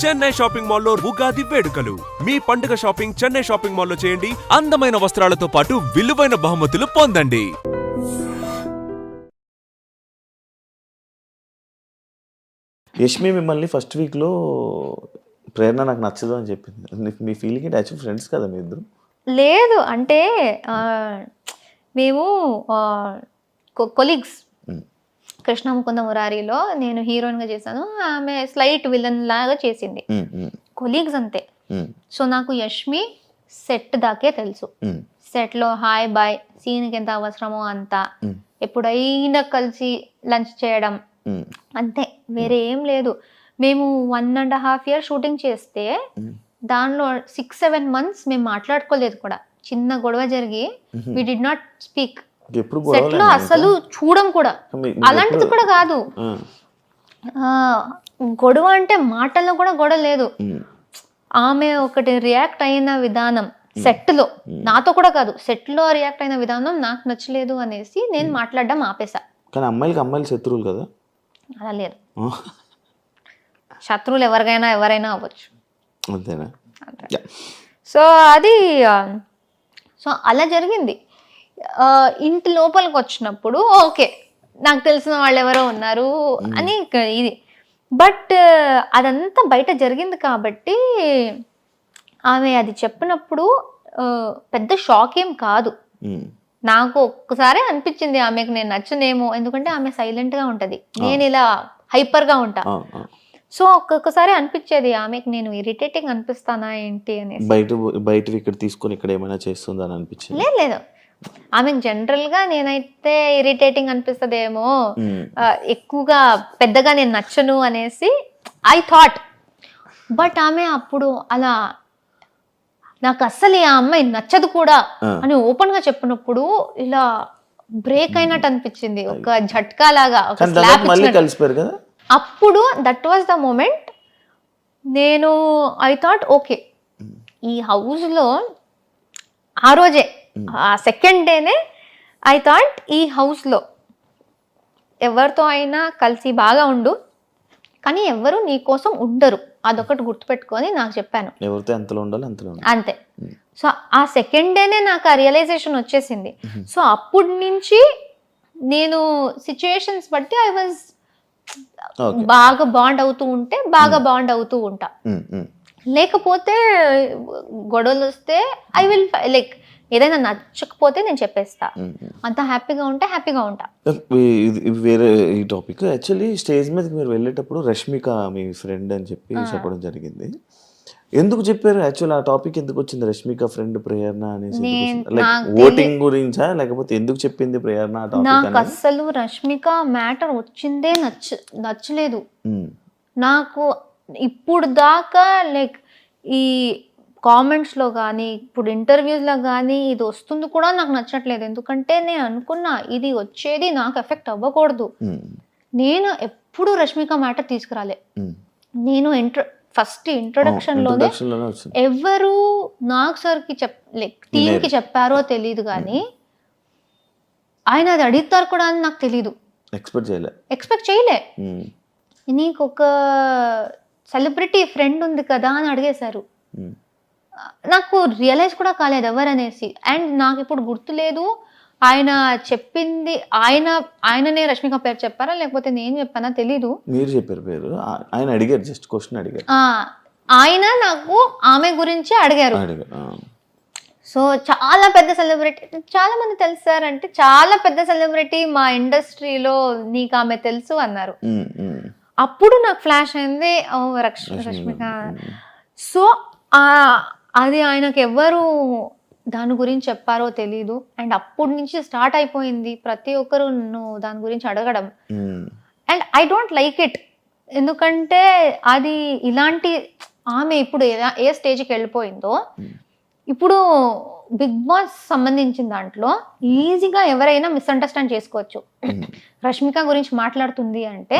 Chennai shopping మాల్లో ఉగాది వేడుకలు. మీ పండుగ షాపింగ్ చెన్నై షాపింగ్ మాల్లో చేయండి. అందమైన వస్త్రాలతో పాటు విలువైన బహుమతులు పొందండి. యష్మి మిమ్మల్ని ఫస్ట్ వీక్లో ప్రేరణ నాకు నచ్చదు అని చెప్పింది. మీ ఫీలింగ్ ఏంటి? యాక్చువల్ ఫ్రెండ్స్ కదా మీ ఇద్దరు? లేదు అంటే మేము కొలీగ్స్. కృష్ణ ముకుంద మురారిలో నేను హీరోయిన్గా చేశాను, ఆమె స్లైట్ విలన్ లాగా చేసింది. కొలీగ్స్ అంతే. సో నాకు యష్మి సెట్ దాకే తెలుసు. సెట్లో హాయ్ బాయ్, సీన్కి ఎంత అవసరమో అంత, ఎప్పుడైనా కలిసి లంచ్ చేయడం అంతే, వేరే ఏం లేదు. మేము 1.5 years షూటింగ్ చేస్తే దానిలో 6-7 months మేము మాట్లాడుకోలేదు కూడా. చిన్న గొడవ జరిగి we did not speak. Set లో అసలు చూడం కూడా. అలాంటిది కూడా కాదు, గొడవ అంటే మాటల్లో కూడా గొడవ లేదు. ఆమె ఒకటి రియాక్ట్ అయిన విధానం సెట్ లో, నాతో కూడా కాదు, సెట్ లో రియాక్ట్ అయిన విధానం నాకు నచ్చలేదు అనేసి నేను మాట్లాడడం ఆపేసా. కానీ అమ్మాయిలు శత్రువులు కదా? అలా లేదు, శత్రువులు ఎవరైనా అవ్వచ్చు. అంతేనా? సో అది అలా జరిగింది. ఇంటి లోపలికి వచ్చినప్పుడు ఓకే, నాకు తెలిసిన వాళ్ళు ఎవరో ఉన్నారు అని ఇది. బట్ అదంతా బయట జరిగింది కాబట్టి ఆమె అది చెప్పినప్పుడు పెద్ద షాక్ ఏం కాదు. నాకు ఒక్కసారి అనిపించింది ఆమెకు నేను నచ్చనేమో, ఎందుకంటే ఆమె సైలెంట్ గా ఉంటది, నేను ఇలా హైపర్ గా ఉంటా. సో ఒక్కొక్కసారి అనిపించేది ఆమెకు నేను ఇరిటేటింగ్ అనిపిస్తానా ఏంటి అనేసి. బయట ఇక్కడ తీసుకొని ఇక్కడ ఏమైనా చేస్తుందా అని అనిపించింది? లేదు, ఆమెకు జనరల్ గా నేనైతే ఇరిటేటింగ్ అనిపిస్తుందేమో, ఎక్కువగా పెద్దగా నేను నచ్చను అనేసి ఐ థాట్. బట్ ఆమె అప్పుడు అలా నాకు అస్సలు ఆ అమ్మాయి నచ్చదు కూడా అని ఓపెన్ గా చెప్పినప్పుడు ఇలా బ్రేక్ అయినట్టు అనిపించింది, ఒక झटका లాగా, ఒక స్లాప్ ఇచ్చినట్టు. అప్పుడు దట్ వాజ్ ద మూమెంట్. నేను ఐ థాట్ ఓకే, ఈ హౌస్ లో ఆ రోజే, ఆ సెకండ్ డేనే ఐ థాట్ ఈ హౌస్ లో ఎవరితో అయినా కలిసి బాగా ఉండు, కానీ ఎవరు నీ కోసం ఉండరు, అదొకటి గుర్తుపెట్టుకొని నాకు చెప్పాను. ఎవరితో ఎంతలో ఉండాలి అంతలో అంతే. సో ఆ సెకండ్ డేనే నాకు ఆ రియలైజేషన్ వచ్చేసింది. సో అప్పటి నుంచి నేను సిచ్యుయేషన్స్ బట్టి ఐ వాజ్ బాగా బాండ్ అవుతూ ఉంటే బాగా బాండ్ అవుతూ ఉంటా. లేకపోతే గొడవలు వస్తే ఐ విల్ లైక్ ఏదైనా నచ్చకపోతే నేను చెప్పేస్తా, అంత హ్యాపీగా ఉంటే హ్యాపీగా ఉంటా. వేరే ఈ టాపిక్, యాక్చువల్లీ స్టేజ్ మీదకి మీరు వెళ్ళేటప్పుడు రష్మిక మీ ఫ్రెండ్ అని చెప్పి చెప్పడం జరిగింది. ఎందుకు చెప్పారు? యాక్చువల్ ఆ టాపిక్ ఎందుకు వచ్చింది? రష్మిక ఫ్రెండ్ ప్రేరణ అనేసి ఓటింగ్ గురించా, లేకపోతే ఎందుకు చెప్పింది ప్రేరణ? నాకు అస్సలు రష్మిక మ్యాటర్ వచ్చిందే నచ్చలేదు. నాకు ఇప్పుడు దాకా లైక్ ఈ కామెంట్స్ లో కానీ ఇప్పుడు ఇంటర్వ్యూస్ లో కానీ ఇది వస్తుంది కూడా నాకు నచ్చట్లేదు. ఎందుకంటే నేను అనుకున్నా ఇది వచ్చేది నాకు ఎఫెక్ట్ అవ్వకూడదు. నేను ఎప్పుడు రష్మిక మ్యాటర్ తీసుకురాలే. నేను ఫస్ట్ ఇంట్రొడక్షన్ లోనే ఎవరు నాగ్ సార్ కి లైక్ టీమ్ కి చెప్పారో తెలీదు, కానీ ఆయన అది అడుగుతారు కూడా అని నాకు తెలీదు, ఎక్స్పెక్ట్ చేయలే. నీకు ఒక సెలబ్రిటీ ఫ్రెండ్ ఉంది కదా అని అడిగేశారు. నాకు రియలైజ్ కూడా కాలేదు ఎవరనేసి. అండ్ నాకు ఇప్పుడు గుర్తులేదు ఆయన చెప్పింది, ఆయననే రష్మిక పేరు చెప్పారా లేకపోతే నేను చెప్పానా తెలీదు. మీరు చెప్పారు పేరు, ఆయన అడిగారు, జస్ట్ క్వశ్చన్ అడిగారు. ఆయన నాకు ఆమె గురించి అడిగారు. సో చాలా పెద్ద సెలబ్రిటీ, చాలా మంది తెలుసారంటే చాలా పెద్ద సెలబ్రిటీ మా ఇండస్ట్రీలో, నీకు ఆమె తెలుసు అన్నారు. అప్పుడు నాకు ఫ్లాష్ అయింది, ఓ రష్మిక. సో అది ఆయనకు ఎవరు దాని గురించి చెప్పారో తెలీదు. అండ్ అప్పటి నుంచి స్టార్ట్ అయిపోయింది ప్రతి ఒక్కరు దాని గురించి అడగడం. And I don't like it, ఎందుకంటే అది ఇలాంటి ఆమె ఇప్పుడు ఏ స్టేజ్కి వెళ్ళిపోయిందో, ఇప్పుడు బిగ్ బాస్ సంబంధించిన దాంట్లో ఈజీగా ఎవరైనా మిస్అండర్స్టాండ్ చేసుకోవచ్చు. రష్మిక గురించి మాట్లాడుతుంది అంటే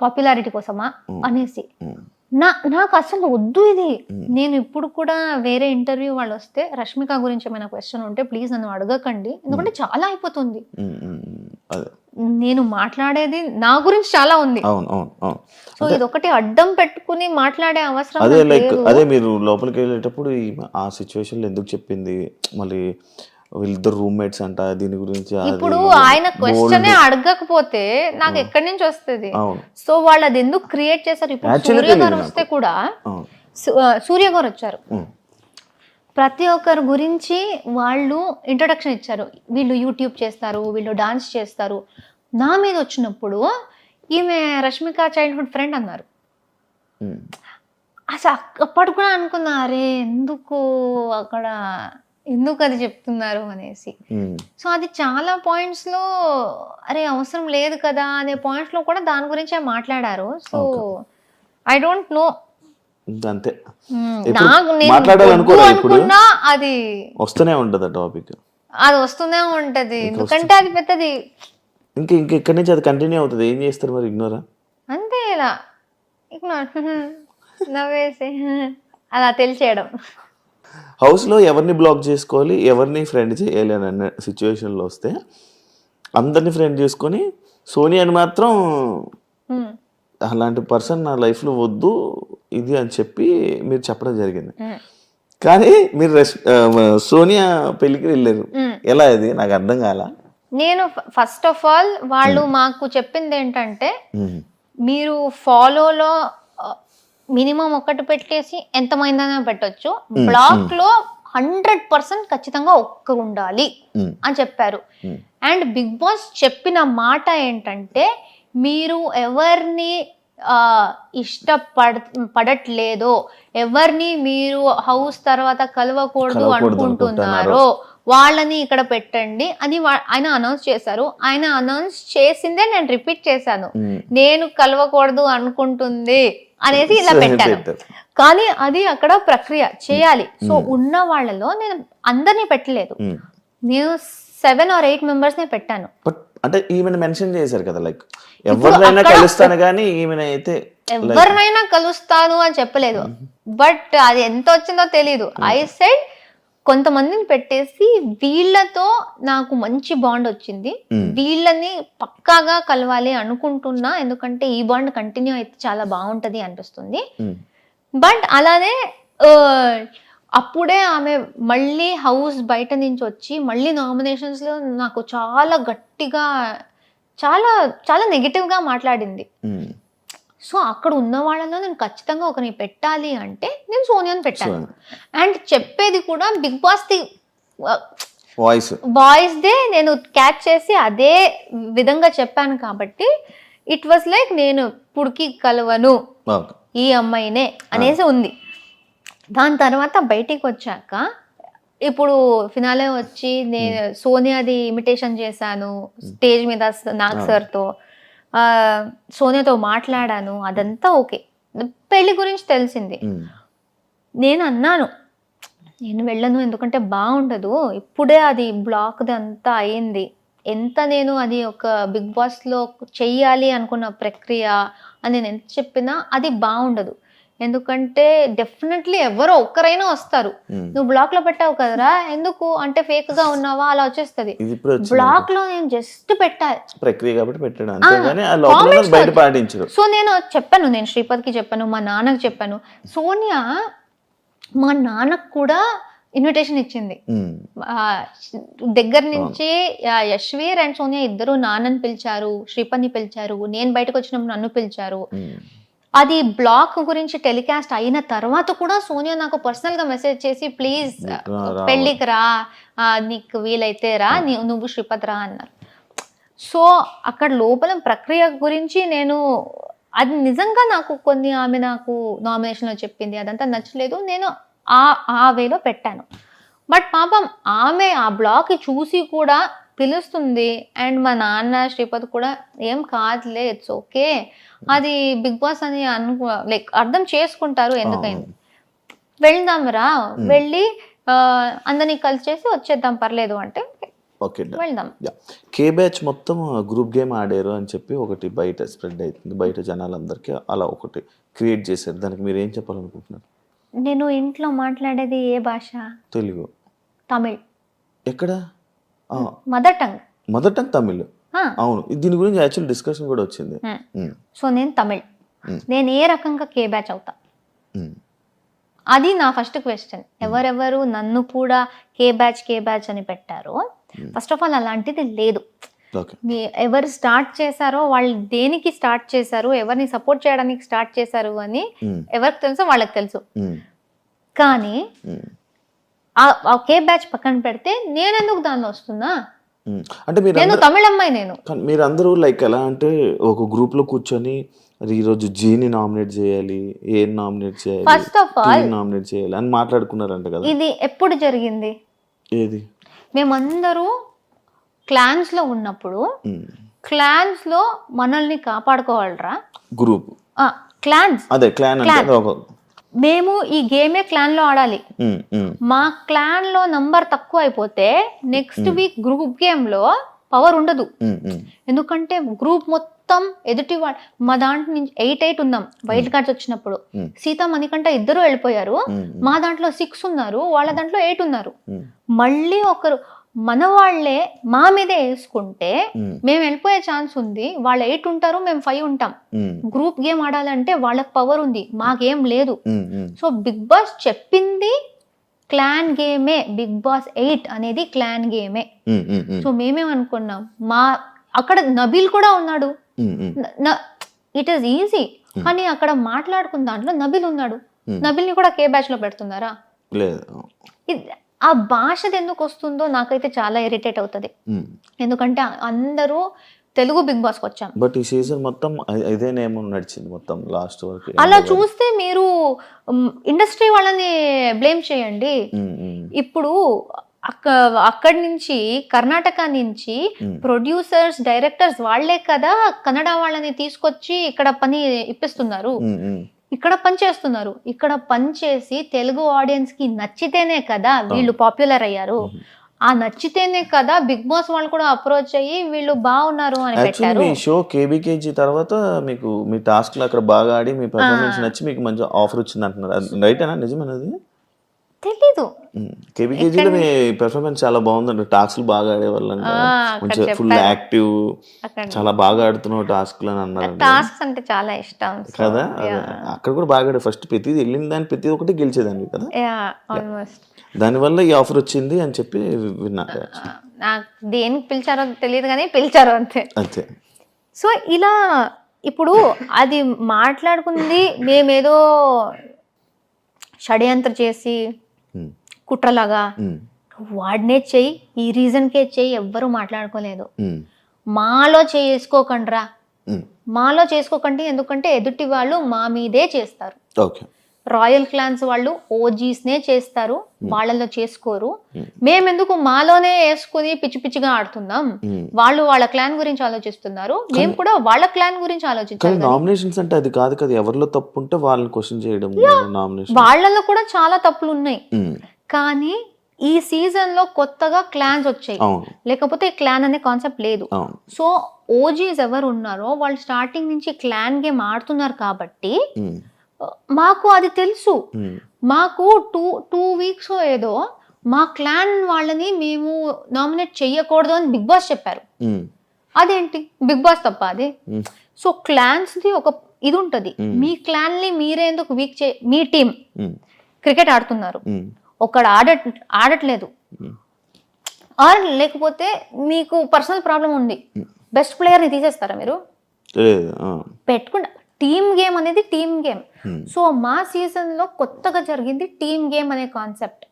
పాపులారిటీ కోసమా అనేసి. నాకు అసలు వద్దు ఇది. నేను ఇప్పుడు కూడా వేరే ఇంటర్వ్యూ వాళ్ళు వస్తే రష్మిక గురించి ఏమైనా క్వశ్చన్ ఉంటే ప్లీజ్ నన్ను అడగకండి, ఎందుకంటే చాలా అయిపోతుంది. నేను మాట్లాడేది నా గురించి చాలా ఉంది. అవును అవును అవును. సో ఇది ఒకటి అడ్డం పెట్టుకుని మాట్లాడే అవసరం అదే నాకు లైక్ లేదు. అదే మీరు లోపలికి వెళ్ళేటప్పుడు ఆ సిచ్యువేషన్లో ఎందుకు చెప్పింది, మళ్ళీ వీళ్ళిద్దరు రూమ్మేట్స్ అంట, దీని గురించి అది ఇప్పుడు ఆయన క్వశ్చనే అడగకపోతే నాకు ఎక్కడి నుంచి వస్తుంది? అవును. సో వాళ్ళు అది ఎందుకు క్రియేట్ చేశారు? ఇప్పుడు Actually సూర్య గారు తెలీదు వస్తే కూడా అవును. సూర్య గారు వచ్చారు, ఉమ్. ప్రతి ఒక్కరి గురించి వాళ్ళు ఇంట్రొడక్షన్ ఇచ్చారు. వీళ్ళు యూట్యూబ్ చేస్తారు, వీళ్ళు డాన్స్ చేస్తారు. నా మీద వచ్చినప్పుడు ఈమె రష్మిక చైల్డ్హుడ్ ఫ్రెండ్ అన్నారు. ఉమ్. అసలు అప్పటి కూడా అనుకున్నా, అరే ఎందుకు అక్కడ ఎందుకు అది చెప్తున్నారు అనేసి. ఉమ్. సో అది చాలా పాయింట్స్లో అరే అవసరం లేదు కదా అనే పాయింట్స్లో కూడా దాని గురించే మాట్లాడారు. సో ఐ డోంట్ నో, అంతే. నాకు నేను మాట్లాడాలనుకోరా ఇప్పుడు? అనుకున్నా అది వస్తూనే ఉంటది ఆ టాపిక్, అది వస్తూనే ఉంటది. ఎందుకంటే అది పెద్దది. ఇంకా ఇక్కడి నుంచి అది కంటిన్యూ అవుతుంది. ఏం చేస్తారు మరి? ఇగ్నోరా? అంతే, ఇలా ఇగ్నోర్ నవ్వేసి అలా తెలిసేయడం. హౌస్లో ఎవరిని బ్లాక్ చేసుకోవాలి, ఎవరిని ఫ్రెండ్ చేయాలి అని అన్న సిచ్యువేషన్లో వస్తే అందరినీ ఫ్రెండ్ చేసుకొని సోనియాని మాత్రం అలాంటి పర్సన్ నా లైఫ్లో వద్దు ఇది అని చెప్పి మీరు చెప్పడం జరిగింది. కానీ మీరు సోనియా పెళ్ళికి వెళ్ళారు, ఎలా? అది నాకు అర్థం కాల. నేను ఫస్ట్ ఆఫ్ ఆల్ వాళ్ళు మాకు చెప్పింది ఏంటంటే, మీరు ఫాలోలో మినిమం ఒకటి పెట్టేసి ఎంతమైందనే పెట్టొచ్చు, బ్లాక్ లో 100% ఖచ్చితంగా ఒక్క ఉండాలి అని చెప్పారు. అండ్ బిగ్ బాస్ చెప్పిన మాట ఏంటంటే, మీరు ఎవరిని పడట్లేదో, ఎవరిని మీరు హౌస్ తర్వాత కలవకూడదు అనుకుంటున్నారో వాళ్ళని ఇక్కడ పెట్టండి అని ఆయన అనౌన్స్ చేశారు. ఆయన అనౌన్స్ చేసిందే నేను రిపీట్ చేశాను, నేను కలవకూడదు అనుకుంటుంది అనేసి ఇలా పెట్టాను. కానీ అది అక్కడ ప్రక్రియ చేయాలి. సో ఉన్న వాళ్ళలో నేను అందరినీ పెట్టలేదు, నేను 7 or 8 మెంబర్స్ నే పెట్టాను. అంటే ఈమెను మెన్షన్ చేశారు కదా, లైక్ ఎవరినైనా కలుస్తాను కానీ ఈమెను అయితే ఎవరినైనా కలుస్తాను అని చెప్పలేదు. బట్ అది ఎంత వచ్చిందో తెలీదు. ఐ సెడ్ కొంతమందిని పెట్టేసి వీళ్ళతో నాకు మంచి బాండ్ వచ్చింది, వీళ్ళని పక్కాగా కలవాలి అనుకుంటున్నా, ఎందుకంటే ఈ బాండ్ కంటిన్యూ అయితే చాలా బాగుంటది అనిపిస్తుంది. బట్ అలానే అప్పుడే ఆమె మళ్ళీ హౌస్ బయట నుంచి వచ్చి మళ్ళీ నామినేషన్స్ లో నాకు చాలా గట్టిగా చాలా చాలా నెగిటివ్ గా మాట్లాడింది. సో అక్కడ ఉన్న వాళ్ళలో నేను ఖచ్చితంగా ఒకరిని పెట్టాలి అంటే నేను సోనియాని పెట్టాను. అండ్ చెప్పేది కూడా బిగ్ బాస్ ది వాయిస్ దే నేను క్యాచ్ చేసి అదే విధంగా చెప్పాను కాబట్టి ఇట్ వాస్ లైక్ నేను పుడికి కలవను ఈ అమ్మాయినే అనేసి ఉంది. దాని తర్వాత బయటికి వచ్చాక ఇప్పుడు ఫినాలే వచ్చి నేను సోనియాది ఇమిటేషన్ చేశాను స్టేజ్ మీద నాగ్ సార్తో, సోనియాతో మాట్లాడాను, అదంతా ఓకే. పెళ్లి గురించి తెలిసింది. నేను అన్నాను నేను వెళ్ళను, ఎందుకంటే బాగుండదు, ఇప్పుడే అది బ్లాక్ అంతా అయింది, ఎంత నేను అది ఒక బిగ్ బాస్లో చెయ్యాలి అనుకున్న ప్రక్రియ అని నేను ఎంత చెప్పినా అది బాగుండదు. ఎందుకంటే డెఫినెట్లీ ఎవరో ఒక్కరైనా వస్తారు, నువ్వు బ్లాక్ లో పెట్టావు కదరా ఎందుకు అంటే ఫేక్ గా ఉన్నావా అలా వచ్చేస్తుంది. బ్లాక్ లో నేను జస్ట్ పెట్టాలి ప్రక్రియ కాబట్టి పెట్టాను అంతేగాని ఆ లోపల బయట పాటించరు. సో నేను చెప్పాను, నేను శ్రీపతికి చెప్పాను, మా నాన్నకి చెప్పాను. సోనియా మా నాన్నకు కూడా ఇన్విటేషన్ ఇచ్చింది దగ్గర నుంచి. యశ్వీర్ అండ్ సోనియా ఇద్దరు నాన్నని పిలిచారు, శ్రీపతిని పిలిచారు, నేను బయటకు వచ్చినప్పుడు నన్ను పిలిచారు. అది బ్లాక్ గురించి టెలికాస్ట్ అయిన తర్వాత కూడా సోనియా నాకు పర్సనల్ గా మెసేజ్ చేసి ప్లీజ్ పెళ్ళికి రా, నీకు వీలైతే రా, నువ్వు శ్రీపతి రా అన్నారు. సో అక్కడ లోపల ప్రక్రియ గురించి నేను అది నిజంగా నాకు ఆమె నాకు నామినేషన్లో చెప్పింది అదంతా నచ్చలేదు, నేను ఆ వేలో పెట్టాను. బట్ పాపం ఆమె ఆ బ్లాక్ చూసి కూడా పిలుస్తుంది. అండ్ మా నాన్న శ్రీపతి కూడా ఏం కాదులే ఇట్స్ ఓకే, అది బిగ్ బాస్ అని లైక్ అర్థం చేసుకుంటారు, ఎందుకైంది వెళ్దాం రా, వెళ్ళి అందరినీ కలిసి చేసి వచ్చేద్దాం పర్లేదు అంటే వెళ్దాం. కే బ్యాచ్ మొత్తం గ్రూప్ గేమ్ ఆడారు అని చెప్పి ఒకటి బయట స్ప్రెడ్ అవుతుంది, బయట జనాలందరికీ అలా ఒకటి క్రియేట్ చేశారు. దానికి మీరు ఏం చెప్పాలనుకుంటున్నారు? నేను ఇంట్లో మాట్లాడేది ఏ భాష? తెలుగు. తమిళ్. ఎక్కడ? Mother tongue. Mother tongue Tamil. అవును, దీని గురించి యాక్చువల్ డిస్కషన్ కూడా వచ్చింది. సో నేను తమిళ్, నేను ఏ రకంగా కే బ్యాచ్ అవుతా? అది నా ఫస్ట్ క్వశ్చన్. ఎవరెవరు నన్ను కూడా కే బ్యాచ్ అని పెట్టారో, ఫస్ట్ ఆఫ్ ఆల్ అలాంటిది లేదు. ఎవరు స్టార్ట్ చేశారో, వాళ్ళు దేనికి స్టార్ట్ చేశారు, ఎవరిని సపోర్ట్ చేయడానికి స్టార్ట్ చేశారు అని ఎవరికి తెలుసో వాళ్ళకి తెలుసు. కానీ ఆ కే బ్యాచ్ పక్కన పెడితే నేను ఎందుకు దానిలో వస్తున్నా? అంటే నేను తమిళ అమ్మాయి. నేను మీరందరూ లైక్ ఎలా అంటే ఒక గ్రూప్ లో కూర్చొని ఈరోజు జీని నామినేట్ చేయాలి, ఏ నామినేట్ చేయాలి, ఫస్ట్ ఆఫ్ ఆల్ నామినేట్ చేయాలి అని మాట్లాడుకున్నారంట కదా. ఇది ఎప్పుడు జరిగింది? ఏది? మేమందరూ క్లాన్స్ లో ఉన్నప్పుడు, క్లాన్స్ లో మనల్ని కాపాడుకోవాలరా గ్రూప్ క్లాన్స్. అదే క్లాన్ అంటే మేము ఈ గేమే క్లాన్ లో ఆడాలి. మా క్లాన్ లో నంబర్ తక్కువ అయిపోతే నెక్స్ట్ వీక్ గ్రూప్ గేమ్ లో పవర్ ఉండదు. ఎందుకంటే గ్రూప్ మొత్తం ఎదుటి మా దాంట్లో నుంచి 8 ఉన్నాం వైల్డ్ కార్డ్స్ వచ్చినప్పుడు. సీత మణికంఠ ఇద్దరు వెళ్ళిపోయారు. మా దాంట్లో 6 ఉన్నారు, వాళ్ళ దాంట్లో 8 ఉన్నారు. మళ్ళీ ఒకరు మన వాళ్ళే మా మీదే వేసుకుంటే మేము వెళ్ళిపోయే ఛాన్స్ ఉంది. వాళ్ళు 8 ఉంటారు, మేము 5 ఉంటాం. గ్రూప్ గేమ్ ఆడాలంటే వాళ్ళకి పవర్ ఉంది, మాకేం లేదు. సో బిగ్ బాస్ చెప్పింది క్లాన్ గేమే. బిగ్ బాస్ 8 అనేది క్లాన్ గేమే. సో మేమేమనుకున్నాం, అక్కడ నబీల్ కూడా ఉన్నాడు. It is easy. కానీ అక్కడ మాట్లాడుకున్న దాంట్లో నబీల్ ఉన్నాడు. నబీల్ ని కూడా కే బ్యాచ్ లో పెడుతున్నారా? ఆ భాషది ఎందుకు వస్తుందో నాకైతే చాలా ఇరిటేట్ అవుతుంది. ఎందుకంటే అందరూ తెలుగు బిగ్ బాస్కి వచ్చాం. బట్ ఈ సీజన్ మొత్తం ఇదే నేమ్ నడిచింది మొత్తం లాస్ట్ వరకు. అలా చూస్తే మీరు ఇండస్ట్రీ వాళ్ళని బ్లేమ్ చేయండి. ఇప్పుడు అక్కడి నుంచి కర్ణాటక నుంచి ప్రొడ్యూసర్స్, డైరెక్టర్స్ వాళ్లే కదా కన్నడ వాళ్ళని తీసుకొచ్చి ఇక్కడ పని ఇప్పిస్తున్నారు, ఇక్కడ పని చేస్తున్నారు. ఇక్కడ పని చేసి తెలుగు ఆడియన్స్ కి నచ్చితేనే కదా వీళ్ళు పాపులర్ అయ్యారు. ఆ నచ్చితేనే కదా బిగ్ బాస్ వాళ్ళు కూడా అప్రోచ్ అయ్యి వీళ్ళు బాగున్నారు అని పెట్టారు. మీ షో కేబీకేజీ తర్వాత మీకు మీ టాస్క్ లో అక్కడ బాగా ఆడి మీ పర్ఫార్మెన్స్ నచ్చి మీకు మంచి ఆఫర్ వచ్చింది అంటున్నారు, రైటేనా? నిజమేనది? తెలీదు. కేబీకేజీలో మీ పెర్ఫార్మెన్స్ చాలా బాగుందండి. టాస్క్లు బాగా ఆడేవాళ్ళంట, మంచిగా ఫుల్ యాక్టివ్, చాలా బాగా ఆడుతున్నావు టాస్క్లు అని అన్నారు. టాస్క్స్ అంటే చాలా ఇష్టం కదా. అక్కడ కూడా బాగా ఆడే, ఫస్ట్ ప్రతిది వెళ్ళిన దాన్ని ప్రతి ఒక్కటి గెలిచేదాన్ని కదా. దానివల్ల ఈ ఆఫర్ వచ్చింది అని చెప్పి విన్నా. నాకు దేనికి పిలిచారో తెలియదు కానీ పిలిచారు అంతే. అంతే. సో ఇలా ఇప్పుడు అది మాట్లాడుకుంది మేమేదో షడ్యంత్ర చేసి కుట్రలాగా వాడినే చెయ్యి, ఈ రీజన్కే చెయ్యి, ఎవ్వరూ మాట్లాడుకోలేదు. మాలో చేసుకోకండ్రా, మాలో చేసుకోకండి. ఎందుకంటే ఎదుటి వాళ్ళు మా మీదే చేస్తారు. రాయల్ క్లాన్స్ వాళ్ళు ఓజీస్నే చేస్తారు, వాళ్ళలో చేసుకోరు. మేమెందుకు మాలోనే వేసుకుని పిచ్చి పిచ్చిగా ఆడుతున్నాం? వాళ్ళు వాళ్ళ క్లాన్ గురించి ఆలోచిస్తున్నారు, మేము కూడా వాళ్ళ క్లాన్ గురించి ఆలోచించాలి. నామినేషన్స్ అంటే అది కాదు కదా, ఎవరిలో తప్పు ఉంటే వాళ్ళని క్వశ్చన్ చేయడం. వాళ్ళలో కూడా చాలా తప్పులు ఉన్నాయి. కానీ ఈ సీజన్ లో కొత్తగా క్లాన్స్ వచ్చాయి, లేకపోతే క్లాన్ అనే కాన్సెప్ట్ లేదు. సో ఓజీస్ ఎవరు ఉన్నారో వాళ్ళు స్టార్టింగ్ నుంచి క్లాన్ గేమ్ ఆడుతున్నారు కాబట్టి మాకు అది తెలుసు. మాకు టూ వీక్స్ ఏదో మా క్లాన్ వాళ్ళని మేము నామినేట్ చెయ్యకూడదు అని బిగ్ బాస్ చెప్పారు. అదేంటి బిగ్ బాస్ తప్ప అది? సో క్లాన్స్ ది ఒక ఇది ఉంటది. మీ క్లాన్ ని మీరే ఎందుకు మీ టీం క్రికెట్ ఆడుతున్నారు, ఒకడు ఆడట్లేదు, ఆర్ లేకపోతే మీకు పర్సనల్ ప్రాబ్లం ఉంది, బెస్ట్ ప్లేయర్ ని తీసేస్తారా మీరు? పెట్టుకుంటా. టీమ్ గేమ్ అనేది టీమ్ గేమ్. సో మా సీజన్ లో కొత్తగా జరిగింది టీమ్ గేమ్ అనే కాన్సెప్ట్.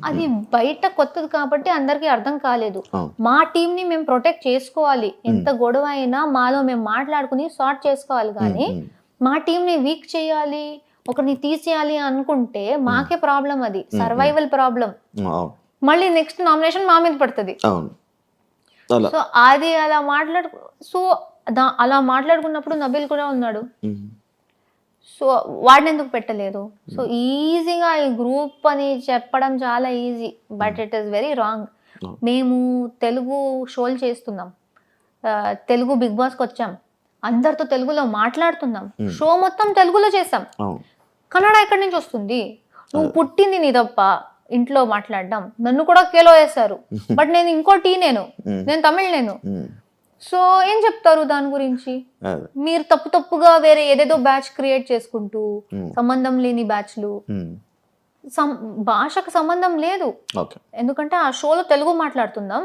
అది బయట కొత్తది కాబట్టి అందరికి అర్థం కాలేదు. మా టీమ్ ని మేము ప్రొటెక్ట్ చేసుకోవాలి, ఎంత గొడవ అయినా మాలో మేము మాట్లాడుకుని సార్ట్ చేసుకోవాలి. కానీ మా టీం ని వీక్ చేయాలి, ఒకరిని తీసేయాలి అనుకుంటే మాకే ప్రాబ్లం, అది సర్వైవల్ ప్రాబ్లం. మళ్ళీ నెక్స్ట్ నామినేషన్ మా మీద పడుతుంది. సో అది అలా మాట్లాడుకున్నప్పుడు నబీల్ కూడా ఉన్నాడు. సో వాడిని ఎందుకు పెట్టలేదు? సో ఈజీగా ఈ గ్రూప్ అని చెప్పడం చాలా easy, but it is very wrong. మేము తెలుగు షోలు చేస్తున్నాం, తెలుగు బిగ్ బాస్కి వచ్చాం, అందరితో తెలుగులో మాట్లాడుతున్నాం, షో మొత్తం తెలుగులో చేసాం. కన్నడ ఎక్కడి నుంచి వస్తుంది? నువ్వు పుట్టింది నీ తప్ప ఇంట్లో మాట్లాడడం. నన్ను కూడా కేలో వేస్తారు, బట్ నేను ఇంకో నేను తమిళ్. సో ఏం చెప్తారు దాని గురించి? అదే. మీరు తప్పుగా వేరే ఏదేదో బ్యాచ్ క్రియేట్ చేసుకుంటూ సంబంధం లేని బ్యాచ్లు, భాషకు సంబంధం లేదు. ఓకే. ఎందుకంటే ఆ షోలో తెలుగు మాట్లాడుతున్నాం,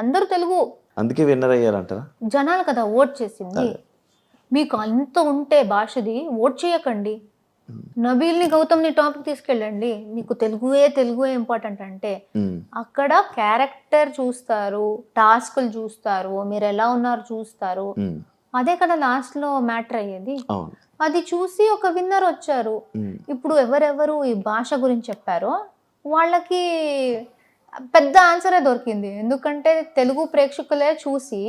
అందరూ తెలుగు, అందుకే విన్నర్ అయ్యారంటారా? జనాలు కదా ఓట్ చేసింది. మీకు అంత ఉంటే భాషది ఓట్ చేయకండి. నబీల్ని గౌతమ్ని టాపిక్ తీసుకెళ్ళండి. మీకు తెలుగువే ఇంపార్టెంట్ అంటే అక్కడ క్యారెక్టర్ చూస్తారు, టాస్క్లు చూస్తారు, మీరు ఎలా ఉన్నారు చూస్తారు. అదే కదా లాస్ట్ లో మ్యాటర్ అయ్యేది. అది చూసి ఒక విన్నర్ వచ్చారు. ఇప్పుడు ఎవరెవరు ఈ భాష గురించి చెప్పారో వాళ్ళకి పెద్ద ఆన్సరే దొరికింది. ఎందుకంటే తెలుగు ప్రేక్షకులే చూసి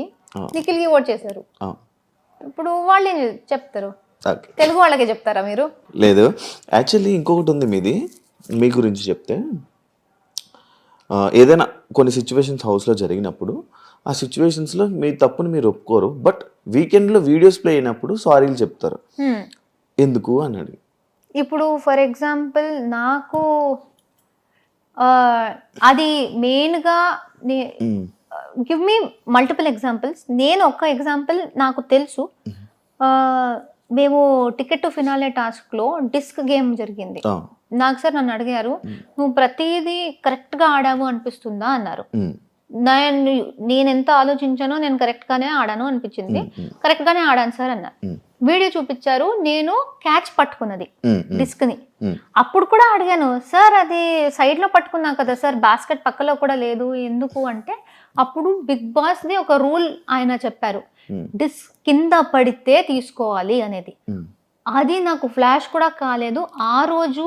నిఖిల్కి ఓట్ చేశారు. ఇప్పుడు వాళ్ళు ఏం చెప్తారు? తెలుగు వాళ్ళకే చెప్తారా మీరు? లేదు, యాక్చువల్లీ ఇంకొకటి ఉంది మీది. మీ గురించి చెప్తే ఏదైనా కొన్ని సిచ్యువేషన్స్ హౌస్లో జరిగినప్పుడు ఆ సిచ్యువేషన్స్లో మీ తప్పుని మీరు ఒప్పుకోరు, బట్ వీకెండ్లో వీడియోస్ ప్లే అయినప్పుడు సారీలు చెప్తారు. ఎందుకు అని అడిగి. ఇప్పుడు ఫర్ ఎగ్జాంపుల్ నాకు అది మెయిన్గా గివ్ మీ మల్టిపుల్ ఎగ్జాంపుల్స్. నేను ఒక ఎగ్జాంపుల్ నాకు తెలుసు. మేము టికెట్ టు ఫినాలే టాస్క్లో డిస్క్ గేమ్ జరిగింది. నాకు సార్ నన్ను అడిగారు, నువ్వు ప్రతిదీ కరెక్ట్గా ఆడావు అనిపిస్తుందా అన్నారు. నేను ఎంత ఆలోచించానో నేను కరెక్ట్గానే ఆడాను అనిపించింది. కరెక్ట్గానే ఆడాను సార్ అన్నారు. వీడియో చూపించారు, నేను క్యాచ్ పట్టుకున్నది డిస్క్ని. అప్పుడు కూడా అడిగాను, సార్ అది సైడ్లో పట్టుకున్నా కదా సార్, బాస్కెట్ పక్కలో కూడా లేదు ఎందుకు అంటే, అప్పుడు బిగ్ బాస్ది ఒక రూల్ ఆయన చెప్పారు, డిస్క్ కింద పడితే తీసుకోవాలి అనేది. అది నాకు ఫ్లాష్ కూడా కాలేదు. ఆ రోజు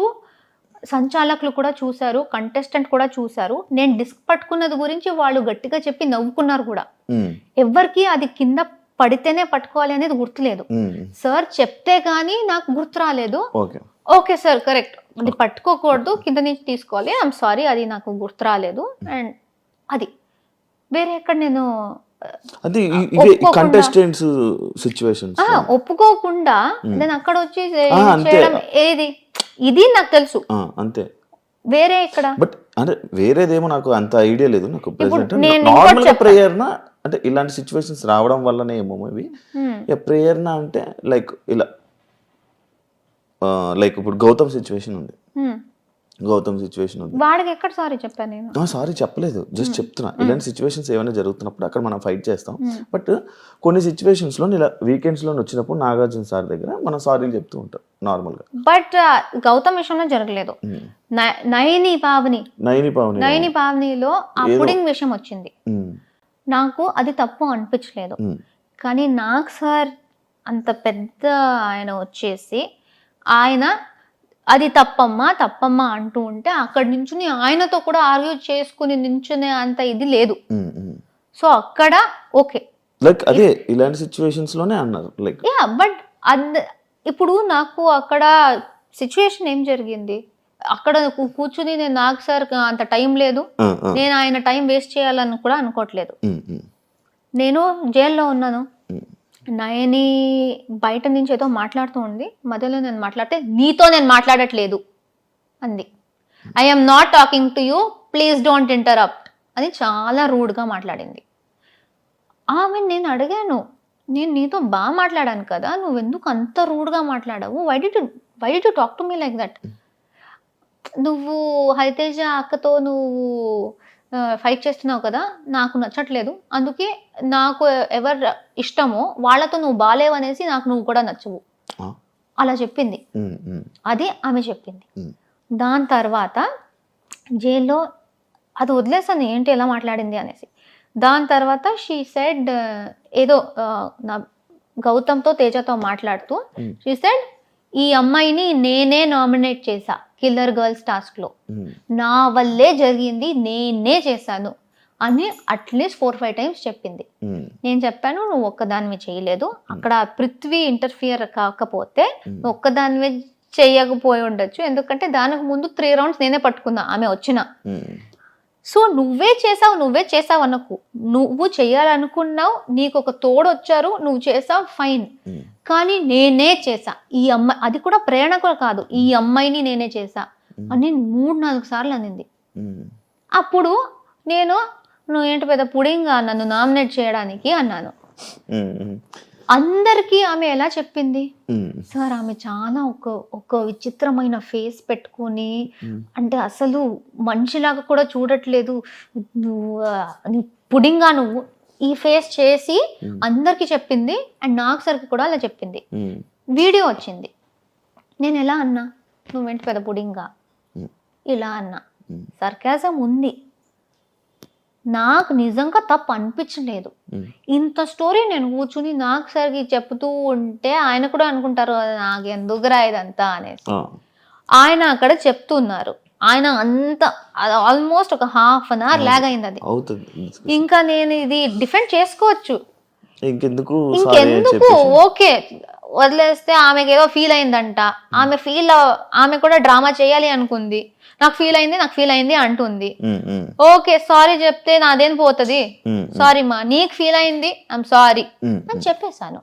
సంచాలకులు కూడా చూశారు, కంటెస్టెంట్ కూడా చూశారు. నేను డిస్క్ పట్టుకున్నది గురించి వాళ్ళు గట్టిగా చెప్పి నవ్వుకున్నారు కూడా. ఎవరికి అది కింద పడితేనే పట్టుకోవాలి అనేది గుర్తులేదు. సార్ చెప్తే గానీ నాకు గుర్తు రాలేదు. ఓకే సార్ కరెక్ట్, అది పట్టుకోకూడదు, కింద నుంచి తీసుకోవాలి, ఐఎమ్ సారీ, అది నాకు గుర్తు రాలేదు. అండ్ అది వేరే ఎక్కడ నేను ఒప్పుకోకుండా నేను అక్కడ వచ్చి చేయడం ఏది, ఇది నాకు తెలుసు అంతే. వేరే ఇక్కడ బట్ అంటే వేరేదేమో నాకు అంత ఐడియా లేదు. నాకు నార్మల్ గా ప్రేయర్నా అంటే ఇలాంటి సిచ్యువేషన్స్ రావడం వల్లనే ఏమో మేబీ ప్రేయర్నా అంటే లైక్ ఇలా లైక్ ఇప్పుడు గౌతమ్ సిచ్యువేషన్ ఉంది. వాడికి ఎక్కడ సారీ చెప్పాను నేను? సారీ చెప్పలేదు, జస్ట్ చెప్తున్నా. ఇలాంటి సిచ్యువేషన్స్ ఏమైనా జరుగుతున్నప్పుడు అక్కడ మనం ఫైట్ చేస్తాం. బట్ కొన్ని సిచ్యువేషన్స్ లో ఇలా వీకెండ్స్ లో వచ్చినప్పుడు నాగార్జున సార్ దగ్గర మనం సారీలు చెప్తూ ఉంటాం నార్మల్ గా. బట్ గౌతమ్ విషయంలో జరగలేదు. నయని పావనిలో ఆ పుడింగ్ విషయం వచ్చింది. నాకు అది తప్పు అనిపించలేదు. కానీ నాకు సార్ అంత పెద్ద ఆయన వచ్చేసి ఆయన అది తప్పమ్మా అంటూ ఉంటే అక్కడి నుంచి ఆయనతో కూడా ఆర్గ్యూ చేసుకుని నించునే అంత ఇది లేదు. సో అక్కడ ఓకే, లైక్ అదే ఇలాంటి సిచ్యువేషన్స్ లోనే అన్నారు లైక్ యా. బట్ ఇప్పుడు నాకు అక్కడ సిచ్యువేషన్ ఏం జరిగింది, అక్కడ కూర్చుని నేను నాకు సార్ అంత టైం లేదు, నేను ఆయన టైం వేస్ట్ చేయాలని కూడా అనుకోవట్లేదు. నేను జైల్లో ఉన్నాను, నయని బయట నుంచి ఏదో మాట్లాడుతూ ఉంది, మధ్యలో నేను మాట్లాడితే నీతో నేను మాట్లాడట్లేదు అంది. I'm not talking to you, please don't interrupt అని చాలా రూడ్గా మాట్లాడింది. ఆమె నేను అడిగాను, నేను నీతో బాగా మాట్లాడాను కదా, నువ్వెందుకు అంత రూడ్గా మాట్లాడావు, why did you talk to me like that? నువ్వు హరితేజ అక్కతో నువ్వు ఫైట్ చేస్తున్నావు కదా, నాకు నచ్చట్లేదు, అందుకే నాకు ఎవరు ఇష్టమో వాళ్ళతో నువ్వు బాలేవు అనేసి నాకు నువ్వు కూడా నచ్చవు అలా చెప్పింది. అది ఆమె చెప్పింది. దాని తర్వాత జైల్లో అది వదిలేసాను ఏంటి ఎలా మాట్లాడింది అనేసి. దాని తర్వాత షీ సెడ్ ఏదో నా గౌతమ్తో తేజతో మాట్లాడుతూ షీ సెడ్, ఈ అమ్మాయిని నేనే నామినేట్ చేశా కిల్లర్ గర్ల్స్ టాస్క్ లో, నా వల్లే జరిగింది, నేనే చేశాను అని అట్లీస్ట్ 4-5 times చెప్పింది. నేను చెప్పాను, నువ్వు ఒక్కదానివి చేయలేదు, అక్కడ పృథ్వీ ఇంటర్ఫియర్ కాకపోతే నువ్వు ఒక్కదానివే చేయకపోయి ఉండొచ్చు, ఎందుకంటే దానికి ముందు 3 rounds నేనే పట్టుకున్నా ఆమె వచ్చిన. సో నువ్వే చేసావు అనకు, నువ్వు చేయాలనుకున్నావు, నీకు ఒక తోడు వచ్చారు, నువ్వు చేసావు ఫైన్, కానీ నేనే చేసా ఈ అమ్మాయి, అది కూడా ప్రేరణ కూడా కాదు, ఈ అమ్మాయిని నేనే చేసా అని 3-4 సార్లు అనింది. అప్పుడు నేను, నువ్వు ఏంటి పెద్ద పుడింగా నన్ను నామినేట్ చేయడానికి అన్నాను. అందరికీ ఆమె ఎలా చెప్పింది సార్, ఆమె చాలా ఒక విచిత్రమైన ఫేస్ పెట్టుకొని, అంటే అసలు మనిషిలాగా కూడా చూడట్లేదు, నువ్వు పుడింగా నువ్వు ఈ ఫేస్ చేసి అందరికి చెప్పింది. అండ్ నాకు సరికి కూడా అలా చెప్పింది. వీడియో వచ్చింది. నేను ఎలా అన్నా, నువ్వేంటి పెద్ద పుడింగా ఇలా అన్నా. సర్కాజం ఉంది. నాకు నిజంగా తప్పు అనిపించలేదు. ఇంత స్టోరీ నేను కూర్చుని నాకు సరికి చెప్తూ ఉంటే ఆయన కూడా అనుకుంటారు నాకు ఎందుకురా ఇదంతా అనేసి. ఆయన అక్కడ చెప్తున్నారు. ఆయన అంత ఆల్మోస్ట్ ఒక ½ an hour లాగ్ అయింది అది. ఇంకా నేను ఇది డిఫెండ్ చేసుకోవచ్చు, ఇంకెందుకు ఓకే వదిలేస్తే. ఆమెకి ఏదో ఫీల్ అయిందంట, ఆమె కూడా డ్రామా చేయాలి అనుకుంది. నాకు ఫీల్ అయింది అంటుంది. ఓకే సారీ చెప్తే నాదేం పోతుంది, సారీ మా నీకు ఫీల్ అయింది ఐఎమ్ సారీ అని చెప్పేశాను.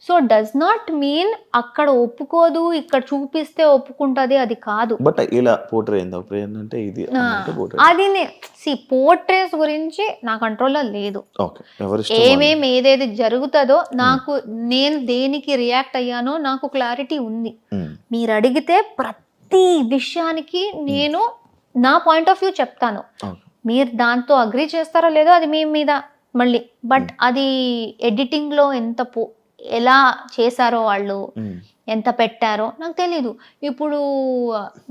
సో డస్ నాట్ మీన్ అక్కడ ఒప్పుకోదు, ఇక్కడ చూపిస్తే ఒప్పుకుంటది, అది కాదు. బట్ ఇలా పోర్ట్రే అంటే ఇది అది పోర్ట్రేస్ గురించి నా కంట్రోల్లో లేదు. ఏదేది జరుగుతుందో నేను దేనికి రియాక్ట్ అయ్యానో నాకు క్లారిటీ ఉంది. మీరు అడిగితే ప్రతి విషయానికి నేను నా పాయింట్ ఆఫ్ వ్యూ చెప్తాను. మీరు దాంతో అగ్రీ చేస్తారో లేదో అది మీ మీద మళ్ళీ. బట్ అది ఎడిటింగ్ లో ఎలా చేశారో వాళ్ళు, ఎంత పెట్టారో నాకు తెలీదు. ఇప్పుడు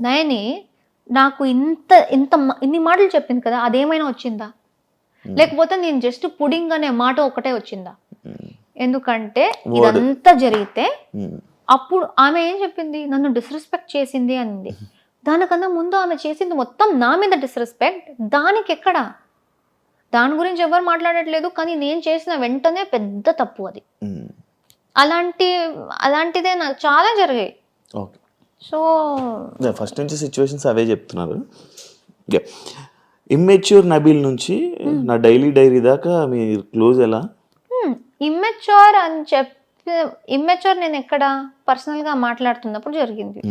నయని నాకు ఇన్ని మాటలు చెప్పింది కదా, అదేమైనా వచ్చిందా? లేకపోతే నేను జస్ట్ పుడింగ్ అనే మాట ఒకటే వచ్చిందా? ఎందుకంటే ఇదంతా జరిగితే అప్పుడు ఆమె ఏం చెప్పింది, నన్ను డిస్రెస్పెక్ట్ చేసింది అనింది. దానికన్నా ముందు ఆమె చేసింది మొత్తం నా మీద డిస్రెస్పెక్ట్. దానికి ఎక్కడ, దాని గురించి ఎవరు మాట్లాడట్లేదు. కానీ నేను చేసిన వెంటనే పెద్ద తప్పు అది. అలాంటిదే నాకు చాలా జరిగాయి. సో ఫస్ట్ నుంచి సిచ్యువేషన్స్ అవే చెప్తున్నారు. ఇమ్మెచ్యూర్ నబీల్ నుంచి నా డైలీ డైరీ దాకా మీ క్లోజ్ ఎలా? ఇమ్మెచ్యూర్ అని ఇమ్మెచ్యూర్ నేను ఎక్కడ పర్సనల్ గా మాట్లాడుతున్నప్పుడు జరిగింది.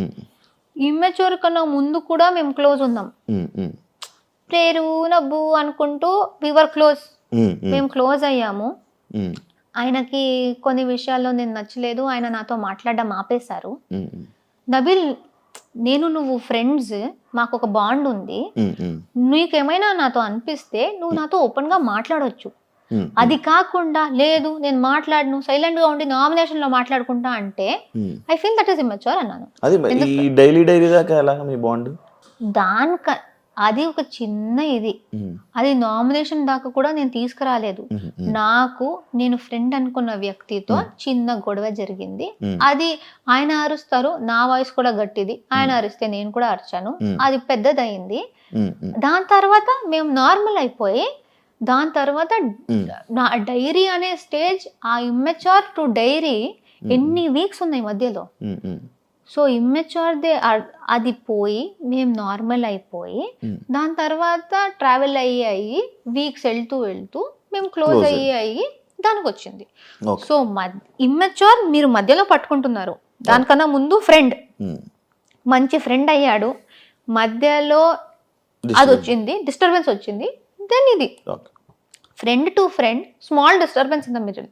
ఇమ్మెచ్యూర్ కన్నా ముందు కూడా మేము క్లోజ్ ఉన్నాం. పేరు నవ్వు అనుకుంటూ వివర్ క్లోజ్, మేము క్లోజ్ అయ్యాము. ఆయనకి కొన్ని విషయాల్లో నేను నచ్చలేదు, ఆయన నాతో మాట్లాడడం ఆపేశారు. నబీల్, నువ్వు ఫ్రెండ్స్, మాకు ఒక బాండ్ ఉంది. నీకేమైనా నాతో అనిపిస్తే నువ్వు నాతో ఓపెన్ గా మాట్లాడొచ్చు. అది కాకుండా లేదు నేను మాట్లాడను, సైలెంట్ గా ఉండి నామినేషన్ లో మాట్లాడుకుంటా అంటే I feel that is immature అన్నాను. అది ఒక చిన్న ఇది, అది నామినేషన్ దాకా కూడా నేను తీసుకురాలేదు. నేను ఫ్రెండ్ అనుకున్న వ్యక్తితో చిన్న గొడవ జరిగింది. అది ఆయన అరుస్తారు, నా వాయిస్ కూడా గట్టిది, ఆయన అరిస్తే నేను కూడా అరిచాను, అది పెద్దదయింది. దాని తర్వాత మేము నార్మల్ అయిపోయి, దాని తర్వాత నా డైరీ అనే స్టేజ్, ఆ ఇమ్మెచ్యూర్ టు డైరీ ఎన్ని వీక్స్ ఉన్నాయి మధ్యలో. సో ఇమ్మెచ్యూర్దే అది పోయి మేము నార్మల్ అయిపోయి, దాని తర్వాత ట్రావెల్ అయ్యి వీక్స్ వెళ్తూ మేము క్లోజ్ అయ్యి దానికి వచ్చింది. సో ఇమ్మెచ్యూర్ మీరు మధ్యలో పట్టుకుంటున్నారు. దానికన్నా ముందు ఫ్రెండ్, మంచి ఫ్రెండ్ అయ్యాడు, మధ్యలో అది వచ్చింది, డిస్టర్బెన్స్ వచ్చింది. దెన్ ఇది friend to friend, small disturbance in the middle.